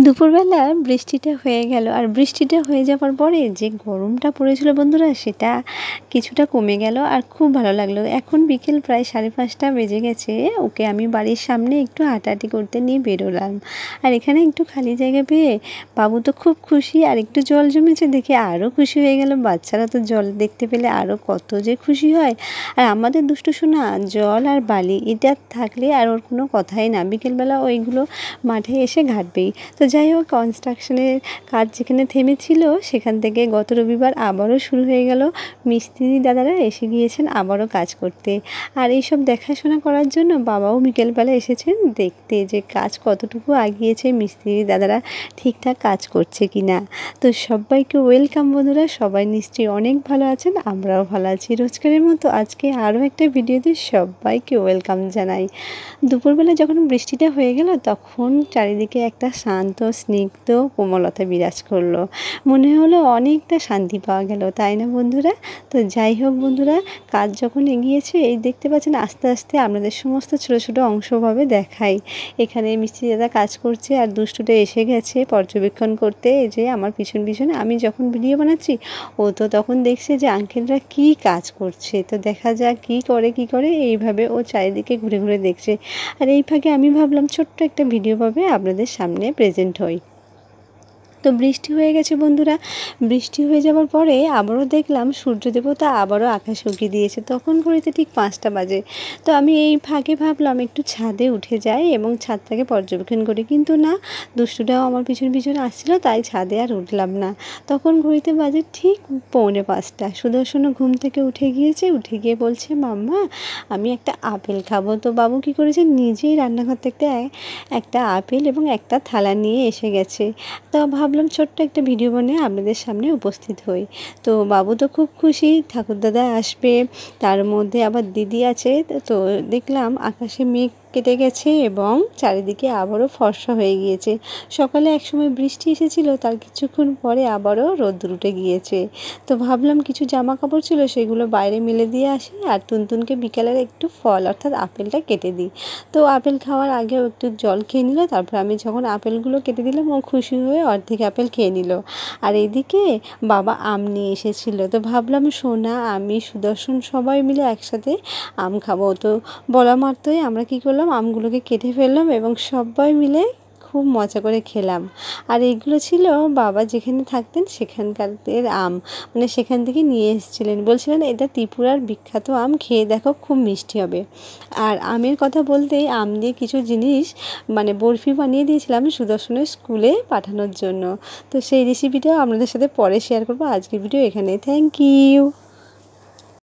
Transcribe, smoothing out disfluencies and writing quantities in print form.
দুপুরবেলা বৃষ্টিটা হয়ে গেল, আর বৃষ্টিটা হয়ে যাওয়ার পরে যে গরমটা পড়েছিল বন্ধুরা, সেটা কিছুটা কমে গেল আর খুব ভালো লাগলো। এখন বিকেল প্রায় 5:30 বেজে গেছে। ওকে আমি বাড়ির সামনে একটু হাঁটাহাঁটি করতে নিয়ে বেরোলাম। আর এখানে একটু খালি জায়গা পেয়ে বাবু তো খুব খুশি, আর একটু জল জমেছে দেখে আরও খুশি হয়ে গেল। বাচ্চারা তো জল দেখতে পেলে আরও কত যে খুশি হয়। আর আমাদের দুষ্টু সোনা জল আর বালি এটা থাকলে আর ওর কোনো কথাই না, বিকেলবেলা ওইগুলো মাঠে এসে ঘাঁটবেই। তো যাই হোক, কনস্ট্রাকশনের কাজ যেখানে থেমেছিল সেখান থেকে গত রবিবার আবারও শুরু হয়ে গেল। মিস্ত্রি দাদারা এসে গিয়েছেন আবারও কাজ করতে, আর এইসব দেখাশোনা করার জন্য বাবাও বিকেলবেলা এসেছেন দেখতে যে কাজ কতটুকু আগিয়েছে, মিস্ত্রি দাদারা ঠিকঠাক কাজ করছে কি না। তো সবাইকে ওয়েলকাম বন্ধুরা, সবাই নিশ্চয়ই অনেক ভালো আছেন, আমরাও ভালো আছি। রোজকারের মতো আজকে আরও একটা ভিডিওতে সবাইকে ওয়েলকাম জানাই। দুপুরবেলা যখন বৃষ্টিটা হয়ে গেল তখন চারিদিকে একটা শান্ত স্নিগ্ধ কোমলতা বিরাজ করলো। মনে হলো অনেকটা শান্তি পাওয়া গেল, তাই না বন্ধুরা? তো যাই হোক বন্ধুরা, কাজ যখন এগিয়েছে এই দেখতে পাচ্ছেন আস্তে আস্তে আপনাদের সমস্ত ছোটো ছোটো অংশভাবে দেখাই। এখানে মিস্ত্রি দাদা কাজ করছে আর দুষ্টুটা এসে গেছে পর্যবেক্ষণ করতে। এই যে আমার পিছন পিছনে আমি যখন ভিডিও বানাচ্ছি, ও তো তখন দেখছে যে আঙ্কেলরা কি কাজ করছে। তো দেখা যাক কি করে এইভাবে ও চারিদিকে ঘুরে ঘুরে দেখছে। আর এই ফাঁকে আমি ভাবলাম ছোট্ট একটা ভিডিও পাবে আপনাদের সামনে প্রেজেন্ট হই। তো বৃষ্টি হয়ে গেছে বন্ধুরা। বৃষ্টি হয়ে যাওয়ার পরে আবারও দেখলাম সূর্য দেবতা আবারও আকাশ উঁকি দিয়েছে। তখন ঘড়িতে ঠিক 5টা বাজে। তো আমি এই ফাঁকে ভাবলাম একটু ছাদে উঠে যাই এবং ছাদটাকে পর্যবেক্ষণ করি, কিন্তু না, দুষ্টুটাও আমার পিছন পিছনে আসছিল, তাই ছাদে আর উঠলাম না। তখন ঘড়িতে বাজে ঠিক 4:45। সুদর্শনও ঘুম থেকে উঠে গিয়েছে, উঠে গিয়ে বলছে, মাম্মা আমি একটা আপেল খাবো। তো বাবু কী করেছে, নিজেই রান্নাঘর থেকে একটা আপেল এবং একটা থালা নিয়ে এসে গেছে। তো ভাবলাম ছোট্ট একটা ভিডিও বানিয়ে আপনাদের সামনে উপস্থিত হই। তো বাবু তো খুব খুশি, ঠাকুরদাদা আসবে, তার মধ্যে আবার দিদি আছে। তো দেখলাম আকাশে মেঘ কেটে গেছে এবং চারিদিকে আবারও ফর্সা হয়ে গিয়েছে। সকালে একসময় বৃষ্টি এসেছিল, তার কিছুক্ষণ পরে আবারও রোদ্দুর উঠে গিয়েছে। তো ভাবলাম কিছু জামা কাপড় ছিল সেগুলো বাইরে মেলে দিয়ে আসি, আর টুনটুনকে বিকেলের একটু ফল অর্থাৎ আপেলটা কেটে দিই। তো আপেল খাওয়ার আগেও একটু জল খেয়ে নিল। তারপর আমি যখন আপেলগুলো কেটে দিলাম ও খুশি হয়ে অর্ধেক আপেল খেয়ে নিল। আর এদিকে বাবা আম নিয়ে এসেছিল। তো ভাবলাম সোনা, আমি, সুদর্শন সবাই মিলে একসাথে আম খাবো। তো বলা মাত্রই আমরা কী করলাম, আমগুলোকে কেটে ফেললাম এবং সবাই মিলে খুব মজা করে খেলাম। আর এইগুলো ছিল বাবা যেখানে থাকতেন সেখানকার আম, মানে সেখান থেকে নিয়ে এসেছিলেন। বলছিলেন এটা ত্রিপুরার বিখ্যাত আম, খেয়ে দেখো খুব মিষ্টি হবে। আর আমের কথা বলতেই আম দিয়ে কিছু জিনিস মানে বরফি বানিয়ে দিয়েছিলাম সুদর্শনের স্কুলে পাঠানোর জন্য। তো সেই রেসিপিটাও আপনাদের সাথে পরে শেয়ার করবো। আজকের ভিডিও এখানে, থ্যাংক ইউ।